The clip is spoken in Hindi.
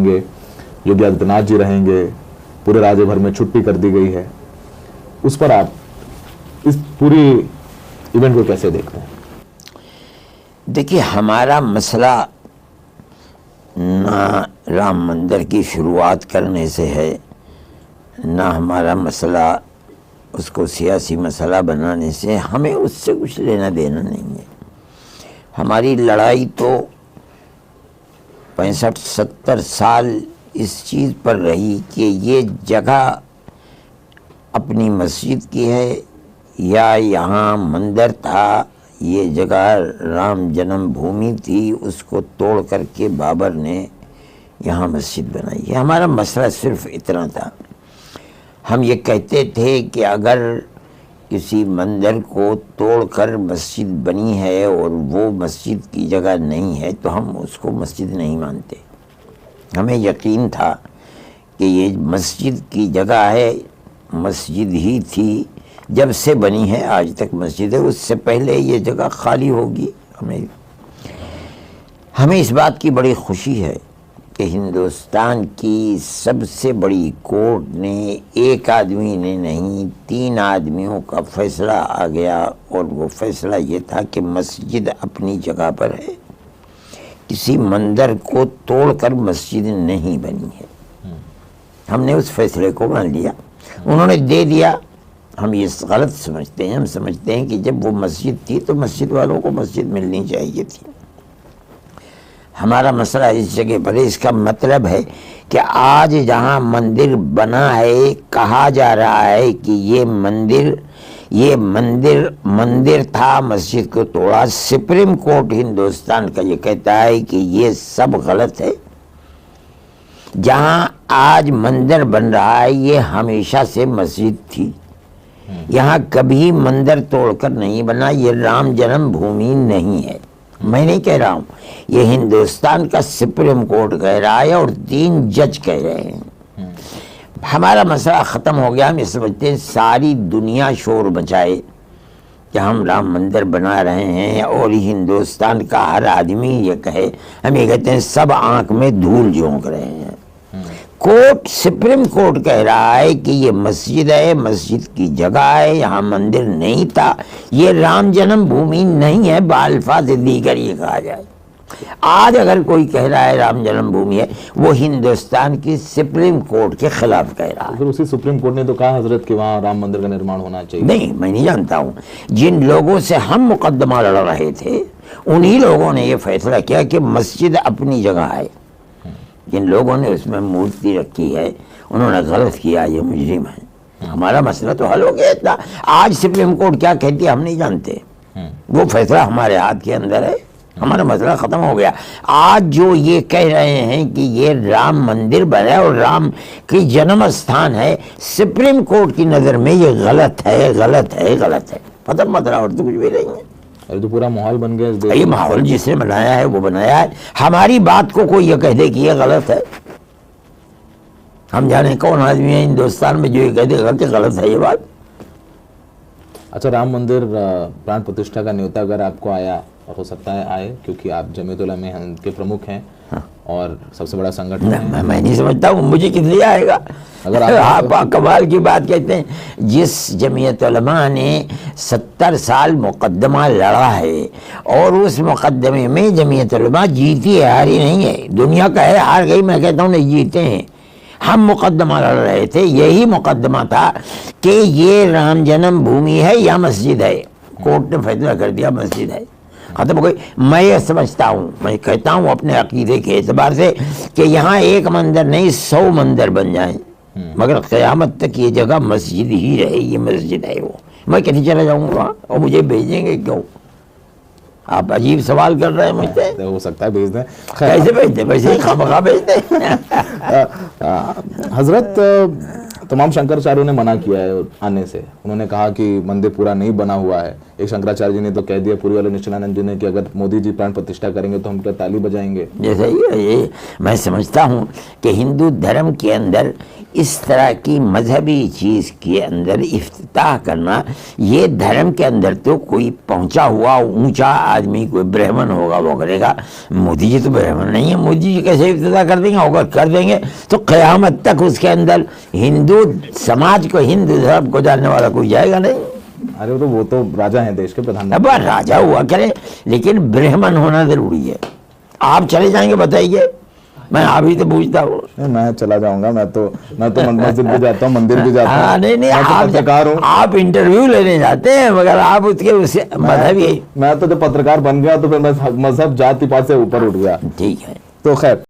रहेंगे, योगी आदित्यनाथ जी रहेंगे, पूरे राज्य भर में छुट्टी कर दी गई है, उस पर आप इस पूरी इवेंट को कैसे देखते हैं? देखिए, हमारा मसला ना राम मंदिर की शुरुआत करने से है, ना हमारा मसला उसको सियासी मसला बनाने से। हमें उससे कुछ लेना देना नहीं है। हमारी लड़ाई तो 65-70 साल इस चीज़ पर रही कि ये जगह अपनी मस्जिद की है या यहाँ मंदिर था, ये जगह राम जन्मभूमि थी, उसको तोड़ करके बाबर ने यहाँ मस्जिद बनाई है। हमारा मसला सिर्फ इतना था। हम ये कहते थे कि अगर किसी मंदिर को तोड़कर मस्जिद बनी है और वो मस्जिद की जगह नहीं है तो हम उसको मस्जिद नहीं मानते। हमें यकीन था कि ये मस्जिद की जगह है, मस्जिद ही थी, जब से बनी है आज तक मस्जिद है, उससे पहले ये जगह खाली होगी। हमें इस बात की बड़ी खुशी है कि हिंदुस्तान की सबसे बड़ी कोर्ट ने, एक आदमी ने नहीं 3 आदमियों का फैसला आ गया, और वो फैसला ये था कि मस्जिद अपनी जगह पर है, किसी मंदिर को तोड़कर मस्जिद नहीं बनी है। हमने उस फैसले को मान लिया, उन्होंने दे दिया। हम ये गलत समझते हैं, हम समझते हैं कि जब वो मस्जिद थी तो मस्जिद वालों को मस्जिद मिलनी चाहिए थी। हमारा मसला इस जगह पर है। इसका मतलब है कि आज जहाँ मंदिर बना है, कहा जा रहा है कि ये मंदिर था, मस्जिद को तोड़ा। सुप्रीम कोर्ट हिंदुस्तान का ये कहता है कि ये सब गलत है। जहाँ आज मंदिर बन रहा है ये हमेशा से मस्जिद थी, यहाँ कभी मंदिर तोड़कर नहीं बना। ये राम जन्मभूमि नहीं है, मैं नहीं कह रहा हूँ, ये हिंदुस्तान का सुप्रीम कोर्ट कह रहा है और 3 जज कह रहे हैं। हमारा मसला ख़त्म हो गया। हम ये समझते हैं सारी दुनिया शोर मचाए कि हम राम मंदिर बना रहे हैं और हिंदुस्तान का हर आदमी ये कहे, हम ये कहते हैं सब आंख में धूल झोंक रहे हैं। कोर्ट, सुप्रीम कोर्ट कह रहा है कि ये मस्जिद है, मस्जिद की जगह है, यहाँ मंदिर नहीं था, ये राम जन्मभूमि नहीं है। बाल्फाज़ दीगर ये कहा जाए, आज अगर कोई कह रहा है राम जन्मभूमि है, वो हिंदुस्तान की सुप्रीम कोर्ट के खिलाफ कह रहा है। फिर उसी सुप्रीम कोर्ट ने तो कहा हजरत कि वहाँ राम मंदिर का निर्माण होना चाहिए। नहीं, मैं नहीं जानता हूँ। जिन लोगों से हम मुकदमा लड़ रहे थे उन्हीं लोगों ने ये फैसला किया कि मस्जिद अपनी जगह है। जिन लोगों ने उसमें मूर्ति रखी है उन्होंने गलत किया, ये मुजरिम है। हमारा मसला तो हल हो गया इतना। आज सुप्रीम कोर्ट क्या कहती है हम नहीं जानते, वो फैसला हमारे हाथ के अंदर है, हमारा मसला खत्म हो गया। आज जो ये कह रहे हैं कि ये राम मंदिर बना और राम की जन्म स्थान है, सुप्रीम कोर्ट की नज़र में ये गलत है, गलत है, गलत है। खत्म मसला, और तो कुछ भी नहीं है। अरे तो पूरा माहौल बन गया इस देश। ये माहौल जिसने बनाया है वो बनाया है। हमारी बात को कोई ये कह दे कि ये गलत है, हम जाने कौन आदमी है हिंदुस्तान में जो ये कह देगा कि गलत है ये बात। अच्छा, राम मंदिर प्राण प्रतिष्ठा का न्योता अगर आपको आया, और हो सकता है आए क्योंकि आप जमीयत उलमा के प्रमुख हैं, हाँ, और सबसे बड़ा संगठन है। मैं नहीं समझता हूँ मुझे किस लिए आएगा। अगर आप कमाल की बात कहते हैं, जिस जमीयत उलमा ने 70 साल मुकदमा लड़ा है और उस मुकदमे में जमीयत उलमा जीती है, हारी नहीं है। दुनिया का है हार गई, मैं कहता हूँ नहीं जीते हैं। हम मुकदमा लड़ रहे थे, यही मुकदमा था कि ये राम जन्मभूमि है या मस्जिद है। कोर्ट ने फैसला कर दिया मस्जिद है, खत्म हो गई। मैं ये समझता हूँ, मैं कहता हूँ अपने अकीदे के एतबार से कि यहाँ एक मंदिर नहीं 100 मंदिर बन जाएं, मगर क़यामत तक ये जगह मस्जिद ही रहे, ये मस्जिद है। वो मैं कैसे चला जाऊँगा और मुझे भेजेंगे क्यों? आप अजीब सवाल कर रहे हैं मुझसे। हो सकता है भेज दें, कैसे भेज दें? वैसे ही खामखा भेज दें। हजरत तमाम शंकराचार्यों ने मना किया है आने से। उन्होंने कहा कि मंदिर पूरा नहीं बना हुआ है। एक शंकराचार्य जी ने तो कह दिया, पूरी वाले निश्चलानंद जी ने, कि अगर मोदी जी प्राण प्रतिष्ठा करेंगे तो हम क्या ताली बजाएंगे। जैसे ये मैं समझता हूँ कि हिंदू धर्म के अंदर इस तरह की मजहबी चीज़ के अंदर इफ्तिताह करना, ये धर्म के अंदर तो कोई पहुंचा हुआ ऊंचा आदमी, कोई ब्राह्मण होगा वो करेगा। मोदी जी तो ब्राह्मण नहीं है, मोदी जी कैसे इफ्तिताह कर देंगे? होगा कर देंगे तो क़यामत तक उसके अंदर हिंदू समाज को, हिंदू धर्म को जानने वाला कोई जाएगा नहीं। अरे वो तो राजा हैं देश के, प्रधानमंत्री। अब राजा हुआ करे, लेकिन ब्राह्मण होना जरूरी है। आप चले जाएंगे बताइए? मैं अभी तो पूछता हूँ। मैं चला जाऊंगा, मैं तो मस्जिद भी जाता हूँ, मंदिर भी जाता हूँ। हाँ, नहीं मैं तो पत्रकार हूँ। आप इंटरव्यू लेने जाते हैं, मगर आप उसके मजहब मैं तो जब पत्रकार बन गया तो फिर मैं मजहब जाति पात से ऊपर उठ गया। ठीक है। तो खैर